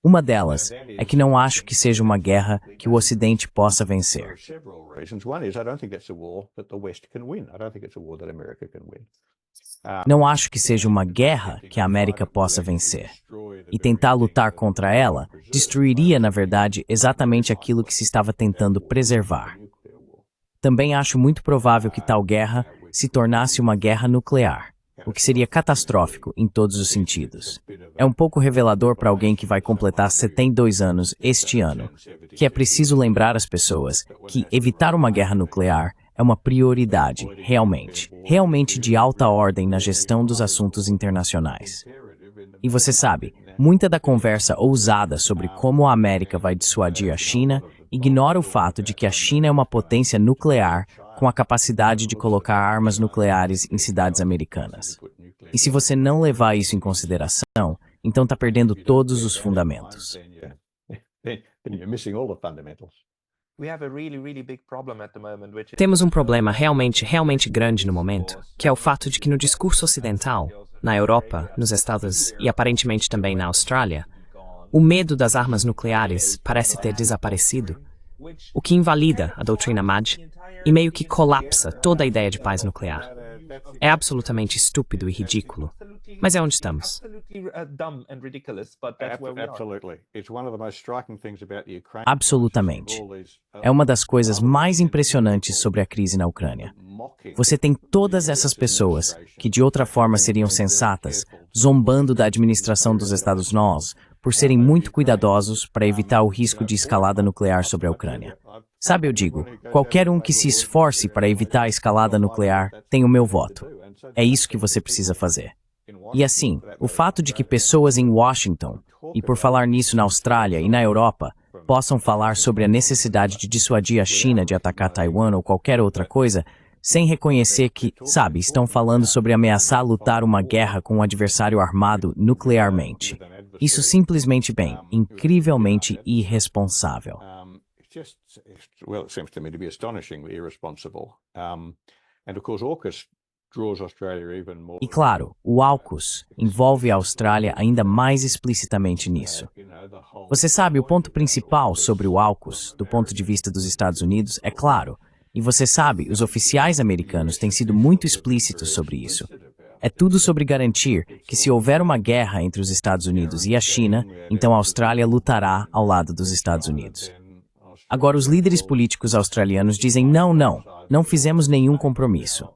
Uma delas é que não acho que seja uma guerra que o Ocidente possa vencer. Não acho que seja uma guerra que a América possa vencer. E tentar lutar contra ela destruiria, na verdade, exatamente aquilo que se estava tentando preservar. Também acho muito provável que tal guerra se tornasse uma guerra nuclear, o que seria catastrófico em todos os sentidos. É um pouco revelador para alguém que vai completar 72 anos este ano, que é preciso lembrar às pessoas que evitar uma guerra nuclear é uma prioridade, realmente de alta ordem na gestão dos assuntos internacionais. E você sabe, muita da conversa ousada sobre como a América vai dissuadir a China ignora o fato de que a China é uma potência nuclear com a capacidade de colocar armas nucleares em cidades americanas. E se você não levar isso em consideração, então está perdendo todos os fundamentos. Temos um problema realmente grande no momento, que é o fato de que no discurso ocidental, na Europa, nos Estados e aparentemente também na Austrália, o medo das armas nucleares parece ter desaparecido, o que invalida a doutrina MAD e meio que colapsa toda a ideia de paz nuclear. É absolutamente estúpido e ridículo, mas é onde estamos. Absolutamente. É uma das coisas mais impressionantes sobre a crise na Ucrânia. Você tem todas essas pessoas, que de outra forma seriam sensatas, zombando da administração dos Estados Unidos, por serem muito cuidadosos para evitar o risco de escalada nuclear sobre a Ucrânia. Sabe, eu digo, qualquer um que se esforce para evitar a escalada nuclear tem o meu voto. É isso que você precisa fazer. E assim, o fato de que pessoas em Washington, e por falar nisso na Austrália e na Europa, possam falar sobre a necessidade de dissuadir a China de atacar Taiwan ou qualquer outra coisa, sem reconhecer que, sabe, estão falando sobre ameaçar lutar uma guerra com um adversário armado nuclearmente. Isso simplesmente, incrivelmente irresponsável. E claro, o AUKUS envolve a Austrália ainda mais explicitamente nisso. Você sabe, o ponto principal sobre o AUKUS, do ponto de vista dos Estados Unidos, é claro. E você sabe, os oficiais americanos têm sido muito explícitos sobre isso. É tudo sobre garantir que se houver uma guerra entre os Estados Unidos e a China, então a Austrália lutará ao lado dos Estados Unidos. Agora, os líderes políticos australianos dizem não fizemos nenhum compromisso.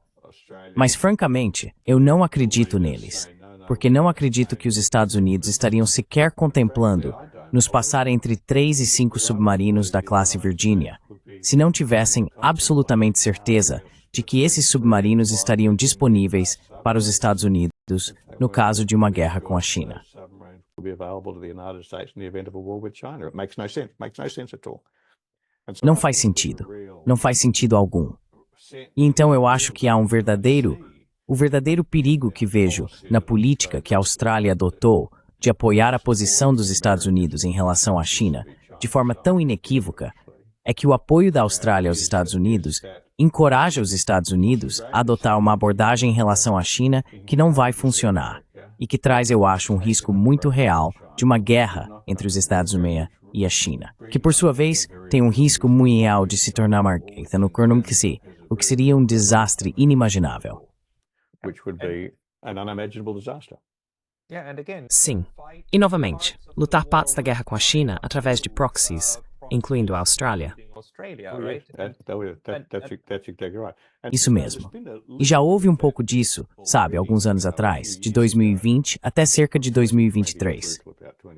Mas, francamente, eu não acredito neles, porque não acredito que os Estados Unidos estariam sequer contemplando nos passar entre 3 e 5 submarinos da classe Virginia, se não tivessem absolutamente certeza de que esses submarinos estariam disponíveis para os Estados Unidos no caso de uma guerra com a China. Não faz sentido. Não faz sentido algum. E então eu acho que há o verdadeiro perigo que vejo na política que a Austrália adotou de apoiar a posição dos Estados Unidos em relação à China de forma tão inequívoca é que o apoio da Austrália aos Estados Unidos encoraja os Estados Unidos a adotar uma abordagem em relação à China que não vai funcionar e que traz, eu acho, um risco muito real de uma guerra entre os Estados Unidos e a China, que por sua vez tem um risco muito real de se tornar uma guerra no o que seria um desastre inimaginável. which would be an unimaginable disaster. Sim. E novamente, lutar partes da guerra com a China através de proxies, incluindo a Austrália. That's exactly right. And Isso mesmo. E já houve um pouco disso, sabe, alguns anos atrás, de 2020 até cerca de 2023.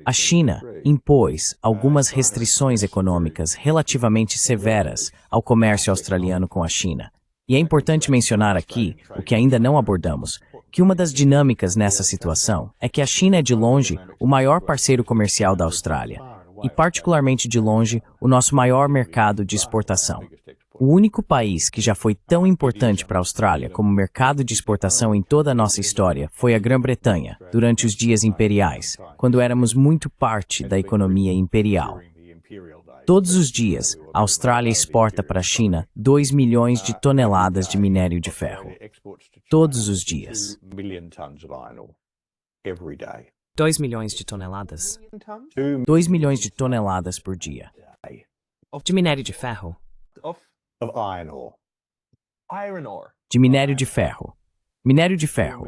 A China impôs algumas restrições econômicas relativamente severas ao comércio australiano com a China. E é importante mencionar aqui, o que ainda não abordamos, que uma das dinâmicas nessa situação é que a China é de longe o maior parceiro comercial da Austrália, e particularmente de longe o nosso maior mercado de exportação. O único país que já foi tão importante para a Austrália como mercado de exportação em toda a nossa história foi a Grã-Bretanha, durante os dias imperiais, quando éramos muito parte da economia imperial. Todos os dias, a Austrália exporta para a China 2 milhões de toneladas de minério de ferro. Todos os dias. 2 milhões de toneladas 2 milhões de toneladas por dia. de minério de ferro. Of iron ore. De minério de ferro. Minério de ferro.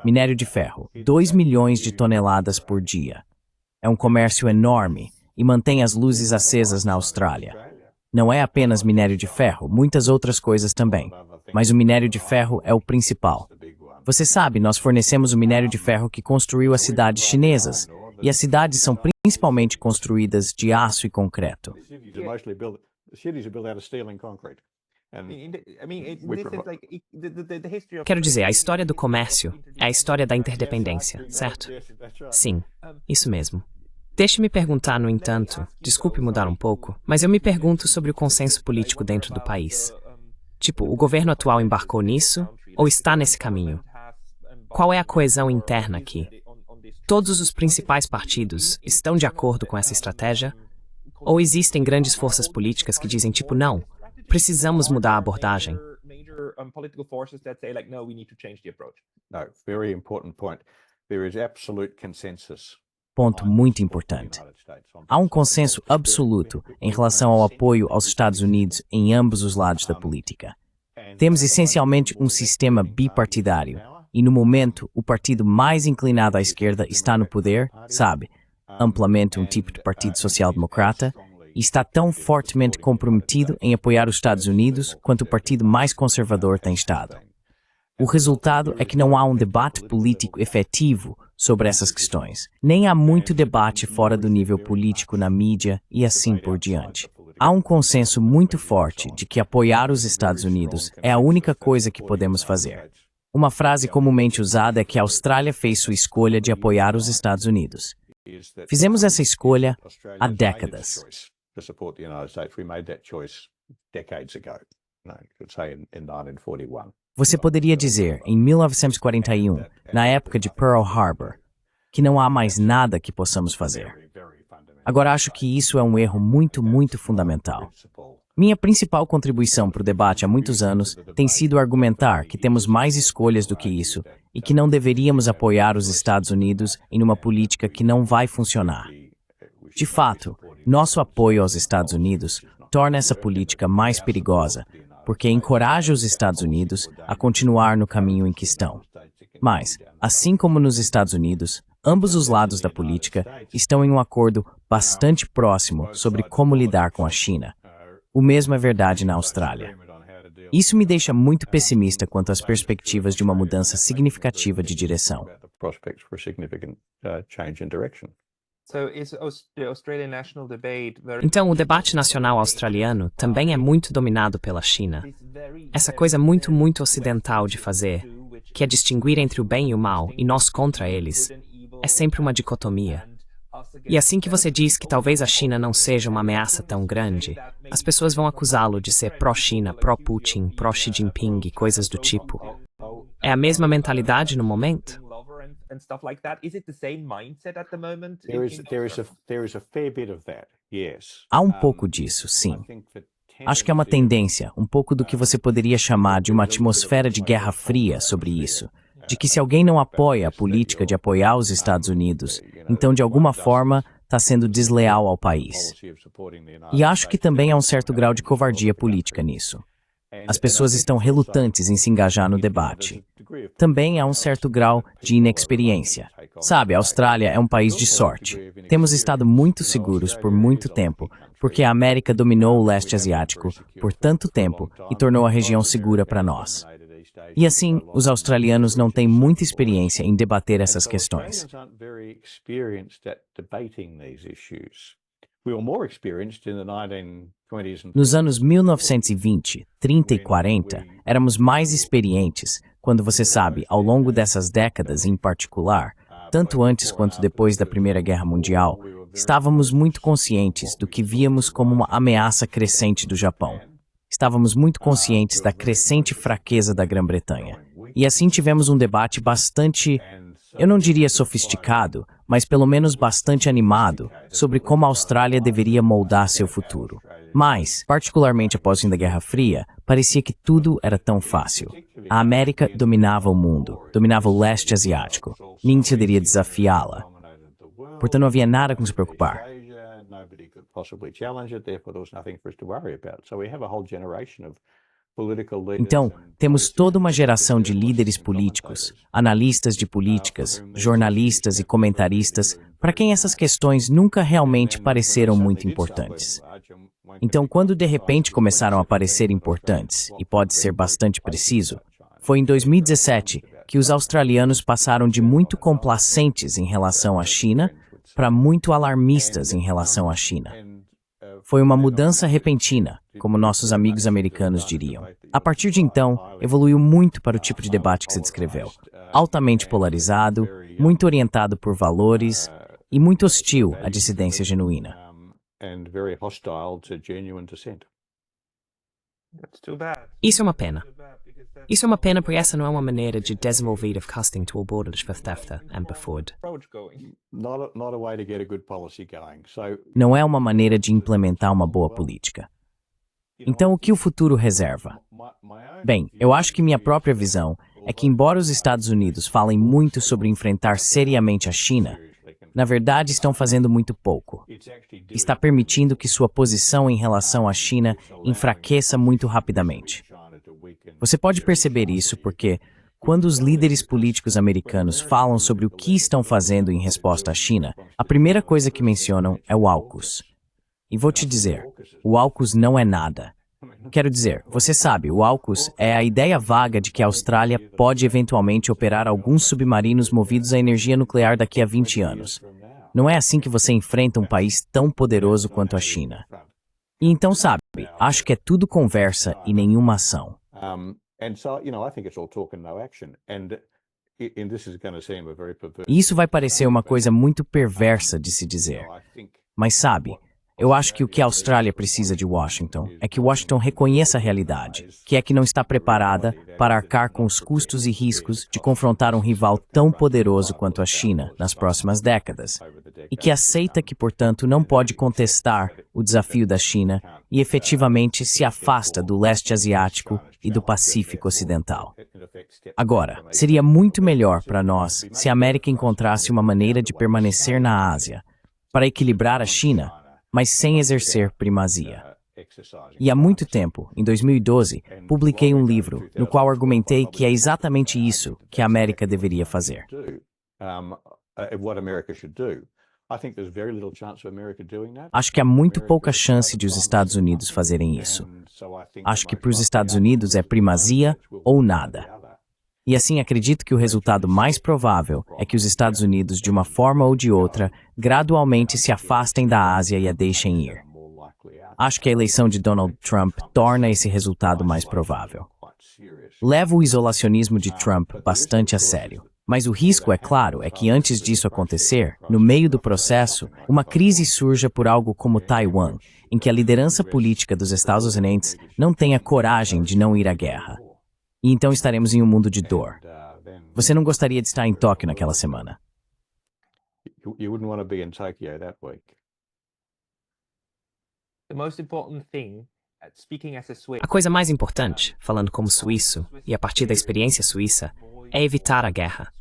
Minério de ferro. 2 milhões de toneladas por dia. É um comércio enorme e mantém as luzes acesas na Austrália. Não é apenas minério de ferro, muitas outras coisas também. Mas o minério de ferro é o principal. Você sabe, nós fornecemos o minério de ferro que construiu as cidades chinesas. E as cidades são principalmente construídas de aço e concreto. Quero dizer, a história do comércio é a história da interdependência, certo? Sim, isso mesmo. Deixe-me perguntar, no entanto, desculpe mudar um pouco, mas eu me pergunto sobre o consenso político dentro do país. Tipo, o governo atual embarcou nisso ou está nesse caminho? Qual é a coesão interna aqui? Todos os principais partidos estão de acordo com essa estratégia? Ou existem grandes forças políticas que dizem, tipo, não, precisamos mudar a abordagem? No, very important point. There is absolute consensus. Ponto muito importante. Há um consenso absoluto em relação ao apoio aos Estados Unidos em ambos os lados da política. Temos essencialmente um sistema bipartidário, e no momento o partido mais inclinado à esquerda está no poder, sabe, amplamente um tipo de partido social-democrata, e está tão fortemente comprometido em apoiar os Estados Unidos quanto o partido mais conservador tem estado. O resultado é que não há um debate político efetivo sobre essas questões. Nem há muito debate fora do nível político na mídia e assim por diante. Há um consenso muito forte de que apoiar os Estados Unidos é a única coisa que podemos fazer. Uma frase comumente usada é que a Austrália fez sua escolha de apoiar os Estados Unidos. Fizemos essa escolha há décadas. Você poderia dizer, em 1941, na época de Pearl Harbor, que não há mais nada que possamos fazer. Agora, acho que isso é um erro muito fundamental. Minha principal contribuição para o debate há muitos anos tem sido argumentar que temos mais escolhas do que isso e que não deveríamos apoiar os Estados Unidos em uma política que não vai funcionar. De fato, nosso apoio aos Estados Unidos torna essa política mais perigosa, porque encoraja os Estados Unidos a continuar no caminho em que estão. Mas, assim como nos Estados Unidos, ambos os lados da política estão em um acordo bastante próximo sobre como lidar com a China. O mesmo é verdade na Austrália. Isso me deixa muito pessimista quanto às perspectivas de uma mudança significativa de direção. Então, o debate nacional australiano também é muito dominado pela China. Essa coisa muito ocidental de fazer, que é distinguir entre o bem e o mal e nós contra eles, é sempre uma dicotomia. E assim que você diz que talvez a China não seja uma ameaça tão grande, as pessoas vão acusá-lo de ser pró-China, pró-Putin, pró-Xi Jinping e coisas do tipo. É a mesma mentalidade no momento? and stuff like that. Is it the same mindset at the moment? There is a fair bit of that, yes. Há pouco disso, sim. I think the Acho que é uma tendência, pouco do que você poderia chamar de uma atmosfera de Guerra Fria sobre isso. De que se alguém não apoia a política de apoiar os Estados Unidos, então de alguma forma está sendo desleal ao país. E acho que também há certo grau de covardia política nisso. As pessoas estão relutantes em se engajar no debate. Também há certo grau de inexperiência. Sabe, a Austrália é um país de sorte. Temos estado muito seguros por muito tempo, porque a América dominou o leste asiático por tanto tempo e tornou a região segura para nós. E assim, os australianos não têm muita experiência em debater essas questões. Nos anos 1920, 30 e 40, éramos mais experientes, quando você sabe, ao longo dessas décadas em particular, tanto antes quanto depois da Primeira Guerra Mundial, estávamos muito conscientes do que víamos como uma ameaça crescente do Japão. Estávamos muito conscientes da crescente fraqueza da Grã-Bretanha. E assim tivemos um debate bastante, eu não diria sofisticado, mas pelo menos bastante animado, sobre como a Austrália deveria moldar seu futuro. Mas, particularmente após o fim da Guerra Fria, parecia que tudo era tão fácil. A América dominava o mundo, dominava o leste asiático. Ninguém poderia desafiá-la. Portanto, não havia nada com se preocupar. Então, temos toda uma geração de líderes políticos, analistas de políticas, jornalistas e comentaristas, para quem essas questões nunca realmente pareceram muito importantes. Então, quando de repente começaram a parecer importantes, e pode ser bastante preciso, foi em 2017 que os australianos passaram de muito complacentes em relação à China para muito alarmistas em relação à China. Foi uma mudança repentina, como nossos amigos americanos diriam. A partir de então, evoluiu muito para o tipo de debate que se descreveu. Altamente polarizado, muito orientado por valores e muito hostil à dissidência genuína. Isso é uma pena. Isso é uma pena porque essa não é uma maneira de desenvolver o casting to bordo de Bethesda e Beford. Não é uma maneira de implementar uma boa política. Então, o que o futuro reserva? Bem, eu acho que minha própria visão é que, embora os Estados Unidos falem muito sobre enfrentar seriamente a China, na verdade estão fazendo muito pouco. Está permitindo que sua posição em relação à China enfraqueça muito rapidamente. Você pode perceber isso porque, quando os líderes políticos americanos falam sobre o que estão fazendo em resposta à China, a primeira coisa que mencionam é o AUKUS. E vou te dizer, o AUKUS não é nada. Quero dizer, você sabe, o AUKUS é a ideia vaga de que a Austrália pode eventualmente operar alguns submarinos movidos a energia nuclear daqui a 20 anos. Não é assim que você enfrenta um país tão poderoso quanto a China. E então, sabe, acho que é tudo conversa e nenhuma ação. E isso vai parecer uma coisa muito perversa de se dizer. Mas sabe, eu acho que o que a Austrália precisa de Washington é que Washington reconheça a realidade, que é que não está preparada para arcar com os custos e riscos de confrontar um rival tão poderoso quanto a China nas próximas décadas, e que aceita que, portanto, não pode contestar o desafio da China e efetivamente se afasta do leste asiático e do Pacífico Ocidental. Agora, seria muito melhor para nós se a América encontrasse uma maneira de permanecer na Ásia, para equilibrar a China, mas sem exercer primazia. E há muito tempo, em 2012, publiquei um livro no qual argumentei que é exatamente isso que a América deveria fazer. Acho que há muito pouca chance de os Estados Unidos fazerem isso. Acho que para os Estados Unidos é primazia ou nada. E assim acredito que o resultado mais provável é que os Estados Unidos, de uma forma ou de outra, gradualmente se afastem da Ásia e a deixem ir. Acho que a eleição de Donald Trump torna esse resultado mais provável. Levo o isolacionismo de Trump bastante a sério. Mas o risco, é claro, é que antes disso acontecer, no meio do processo, uma crise surja por algo como Taiwan, em que a liderança política dos Estados Unidos não tenha coragem de não ir à guerra. E então estaremos em um mundo de dor. Você não gostaria de estar em Tóquio naquela semana. You wouldn't want to be in Tokyo that week. The most important thing, speaking as a Swiss, A coisa mais importante, falando como suíço, e a partir da experiência suíça, é evitar a guerra.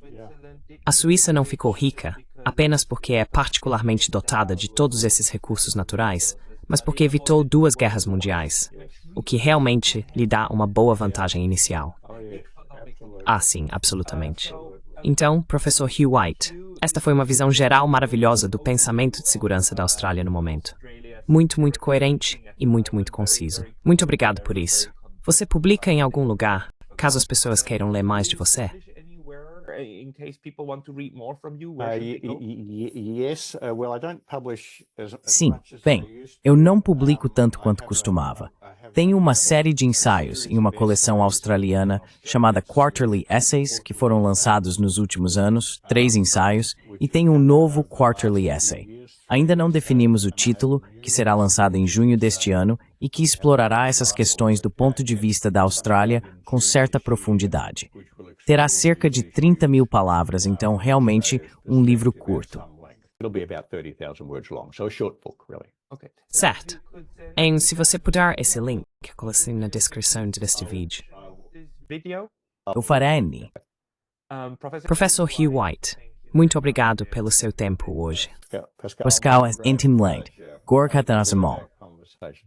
A Suíça não ficou rica apenas porque é particularmente dotada de todos esses recursos naturais, mas porque evitou 2 guerras mundiais, o que realmente lhe dá uma boa vantagem inicial. Ah, sim, absolutamente. Então, professor Hugh White, esta foi uma visão geral maravilhosa do pensamento de segurança da Austrália no momento. Muito, muito coerente e muito, muito conciso. Muito obrigado por isso. Você publica em algum lugar, caso as pessoas queiram ler mais de você? in case people want to read more from you, where should they go? Yes, well, I don't publish as Sim, much as I bem, used to. eu não publico tanto I quanto have costumava. I have Tenho uma série de ensaios em uma coleção australiana chamada Quarterly Essays, que foram lançados nos últimos anos, 3 ensaios, e tenho um novo Quarterly Essay. Ainda não definimos o título, que será lançado em junho deste ano e que explorará essas questões do ponto de vista da Austrália com certa profundidade. Terá cerca de 30.000 palavras, então realmente um livro curto. It'll be about 30,000 words long, so a short book, really. Okay. Certo. Se você puder esse link, coloque na descrição deste vídeo. This video, Eu farei, Annie. Professor Hugh White, muito obrigado pelo seu tempo hoje. Pascal Intimland, Gorka Tanassamon. Conversation.